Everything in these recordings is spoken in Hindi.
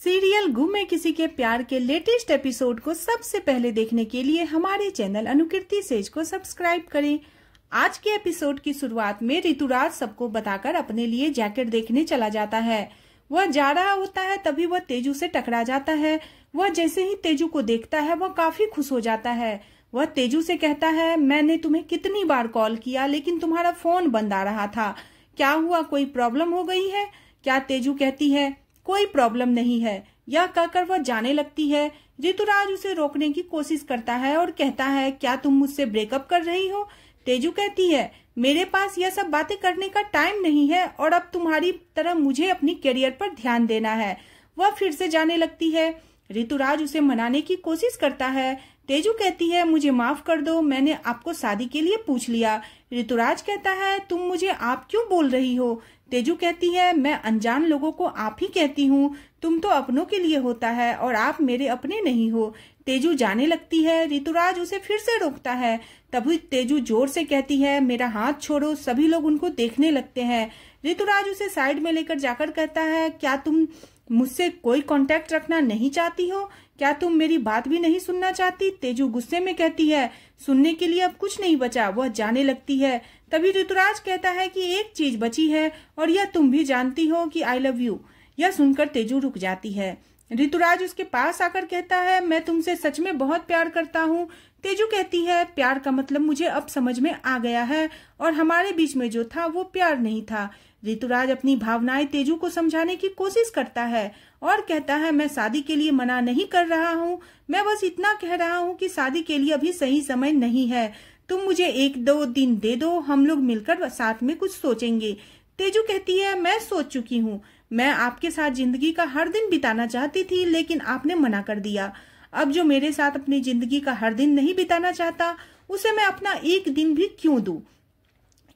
सीरियल गुम है किसी के प्यार के लेटेस्ट एपिसोड को सबसे पहले देखने के लिए हमारे चैनल अनुकृति सेज को सब्सक्राइब करें। आज के एपिसोड की शुरुआत में ऋतुराज सबको बताकर अपने लिए जैकेट देखने चला जाता है। वह जा रहा होता है तभी वह तेजू से टकरा जाता है। वह जैसे ही तेजू को देखता है वह काफी खुश हो जाता है। वह तेजू से कहता है, मैंने तुम्हें कितनी बार कॉल किया लेकिन तुम्हारा फोन बंद आ रहा था, क्या हुआ, कोई प्रॉब्लम हो गई है क्या? तेजू कहती है, कोई प्रॉब्लम नहीं है। यह कहकर वह जाने लगती है। ऋतुराज उसे रोकने की कोशिश करता है और कहता है, क्या तुम मुझसे ब्रेकअप कर रही हो? तेजू कहती है, मेरे पास यह सब बातें करने का टाइम नहीं है और अब तुम्हारी तरह मुझे अपनी करियर पर ध्यान देना है। वह फिर से जाने लगती है। ऋतुराज उसे मनाने की कोशिश करता है। तेजू कहती है, मुझे माफ कर दो, मैंने आपको शादी के लिए पूछ लिया। ऋतुराज कहता है, तुम मुझे आप क्यों बोल रही हो? तेजू कहती है, मैं अनजान लोगों को आप ही कहती हूँ, तुम तो अपनों के लिए होता है और आप मेरे अपने नहीं हो। तेजू जाने लगती है। ऋतुराज उसे फिर से रोकता है। तभी तेजू जोर से कहती है, मेरा हाथ छोड़ो। सभी लोग उनको देखने लगते हैं। ऋतुराज उसे साइड में लेकर जाकर कहता है, क्या तुम मुझसे कोई कांटेक्ट रखना नहीं चाहती हो? क्या तुम मेरी बात भी नहीं सुनना चाहती? तेजू गुस्से में कहती है, सुनने के लिए अब कुछ नहीं बचा। वह जाने लगती है। तभी ऋतुराज कहता है कि एक चीज बची है और यह तुम भी जानती हो कि आई लव यू। यह सुनकर तेजू रुक जाती है। ऋतुराज उसके पास आकर कहता है, मैं तुमसे सच में बहुत प्यार करता हूँ। तेजू कहती है, प्यार का मतलब मुझे अब समझ में आ गया है और हमारे बीच में जो था वो प्यार नहीं था। ऋतुराज अपनी भावनाएं तेजू को समझाने की कोशिश करता है और कहता है, मैं शादी के लिए मना नहीं कर रहा हूँ, मैं बस इतना कह रहा हूँ कि शादी के लिए अभी सही समय नहीं है। तुम मुझे 1-2 दिन दे दो, हम लोग मिलकर साथ में कुछ सोचेंगे। तेजू कहती है, मैं सोच चुकी हूँ, मैं आपके साथ जिंदगी का हर दिन बिताना चाहती थी लेकिन आपने मना कर दिया। अब जो मेरे साथ अपनी जिंदगी का हर दिन नहीं बिताना चाहता उसे मैं अपना एक दिन भी क्यों दूं?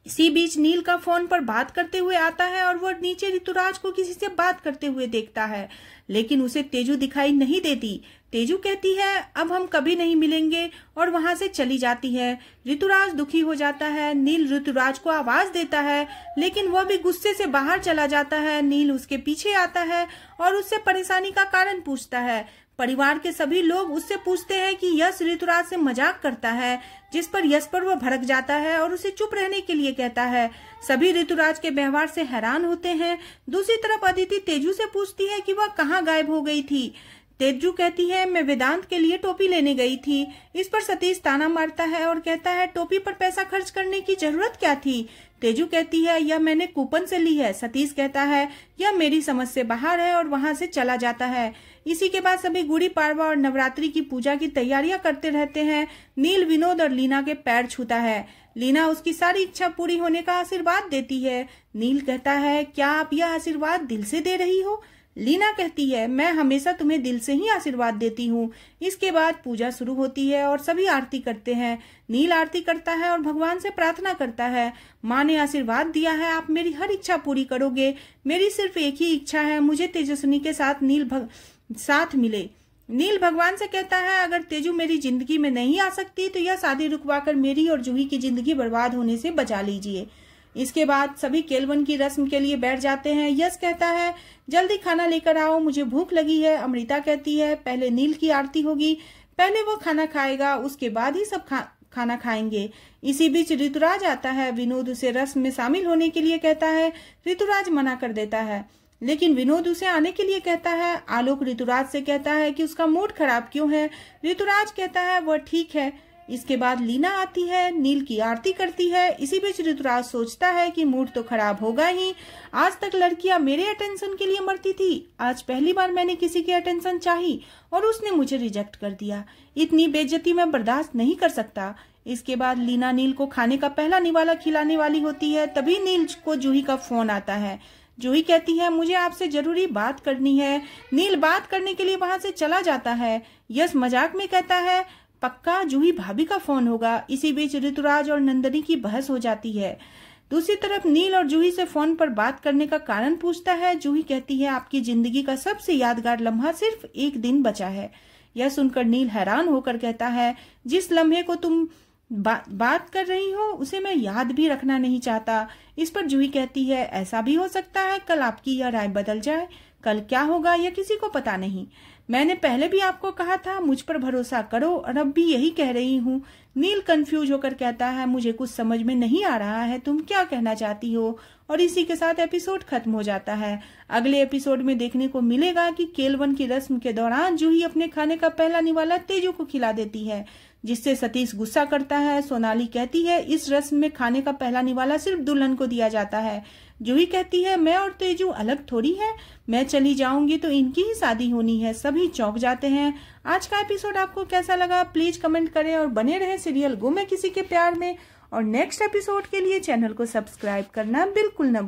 इसी बीच नील का फोन पर बात करते हुए आता है और वह नीचे ऋतुराज को किसी से बात करते हुए देखता है लेकिन उसे तेजू दिखाई नहीं देती। तेजू कहती है, अब हम कभी नहीं मिलेंगे और वहां से चली जाती है। ऋतुराज दुखी हो जाता है। नील ऋतुराज को आवाज देता है लेकिन वह भी गुस्से से बाहर चला जाता है। नील उसके पीछे आता है और उससे परेशानी का कारण पूछता है। परिवार के सभी लोग उससे पूछते हैं कि यश ऋतुराज से मजाक करता है, जिस पर यश पर वह भड़क जाता है और उसे चुप रहने के लिए कहता है। सभी ऋतुराज के व्यवहार से हैरान होते हैं। दूसरी तरफ अदिति तेजू से पूछती है कि वह कहाँ गायब हो गई थी। तेजू कहती है, मैं वेदांत के लिए टोपी लेने गई थी। इस पर सतीश ताना मारता है और कहता है, टोपी पर पैसा खर्च करने की जरूरत क्या थी? तेजू कहती है, यह मैंने कूपन से ली है। सतीश कहता है, यह मेरी समझ से बाहर है और वहां से चला जाता है। इसी के बाद सभी गुड़ी पाड़वा और नवरात्रि की पूजा की तैयारियां करते रहते हैं। नील विनोद और लीना के पैर छूता है। लीना उसकी सारी इच्छा पूरी होने का आशीर्वाद देती है। नील कहता है, क्या आप यह आशीर्वाद दिल से दे रही हो? लीना कहती है, मैं हमेशा तुम्हें दिल से ही आशीर्वाद देती हूँ। इसके बाद पूजा शुरू होती है और सभी आरती करते हैं। नील आरती करता है और भगवान से प्रार्थना करता है, माँ ने आशीर्वाद दिया है, आप मेरी हर इच्छा पूरी करोगे। मेरी सिर्फ एक ही इच्छा है, मुझे तेजस्विनी के साथ साथ मिले। नील भगवान से कहता है, अगर तेजू मेरी जिंदगी में नहीं आ सकती तो यह शादी रुकवाकर मेरी और जूही की जिंदगी बर्बाद होने से बचा लीजिए। इसके बाद सभी केलवन की रस्म के लिए बैठ जाते हैं। यश कहता है, जल्दी खाना लेकर आओ, मुझे भूख लगी है। अमृता कहती है, पहले नील की आरती होगी, पहले वो खाना खाएगा, उसके बाद ही सब खाना खाएंगे। इसी बीच ऋतुराज आता है। विनोद उसे रस्म में शामिल होने के लिए कहता है। ऋतुराज मना कर देता है लेकिन विनोद उसे आने के लिए कहता है। आलोक ऋतुराज से कहता है कि उसका मूड खराब क्यों है। ऋतुराज कहता है, वह ठीक है। इसके बाद लीना आती है, नील की आरती करती है। इसी बीच ऋतुराज सोचता है कि मूड तो खराब होगा ही, आज तक लड़कियां मेरे अटेंशन के लिए मरती थी, आज पहली बार मैंने किसी की अटेंशन चाही और उसने मुझे रिजेक्ट कर दिया। इतनी बेइज्जती मैं बर्दाश्त नहीं कर सकता। इसके बाद लीना नील को खाने का पहला निवाला खिलाने वाली होती है। तभी नील को जूही का फोन आता है। जूही कहती है, मुझे आपसे जरूरी बात करनी है। नील बात करने के लिए वहां से चला जाता है। यश मजाक में कहता है, पक्का जूही भाभी का फोन होगा। इसी बीच ऋतुराज और नंदनी की बहस हो जाती है। दूसरी तरफ नील और जूही से फोन पर बात करने का कारण पूछता है। जूही कहती है, आपकी जिंदगी का सबसे यादगार लम्हा सिर्फ एक दिन बचा है। यह सुनकर नील हैरान होकर कहता है, जिस लम्हे को तुम बात कर रही हो उसे मैं याद भी रखना नहीं चाहता। इस पर जूही कहती है, ऐसा भी हो सकता है कल आपकी यह राय बदल जाए। कल क्या होगा यह किसी को पता नहीं। मैंने पहले भी आपको कहा था मुझ पर भरोसा करो और अब भी यही कह रही हूँ। नील कंफ्यूज होकर कहता है, मुझे कुछ समझ में नहीं आ रहा है, तुम क्या कहना चाहती हो। और इसी के साथ एपिसोड खत्म हो जाता है। अगले एपिसोड में देखने को मिलेगा कि केलवन की रस्म के दौरान जूही अपने खाने का पहला निवाला तेजू को खिला देती है, जिससे सतीश गुस्सा करता है। सोनाली कहती है इस रस्म में खाने का पहला निवाला सिर्फ दुल्हन को दिया जाता है। जूही कहती है मैं और तेजू अलग थोड़ी है, मैं चली जाऊंगी तो इनकी ही शादी होनी है। सभी चौंक जाते हैं। आज का एपिसोड आपको कैसा लगा प्लीज कमेंट करें और बने रहे सीरियल गुम है किसी के प्यार में। और नेक्स्ट एपिसोड के लिए चैनल को सब्सक्राइब करना बिल्कुल न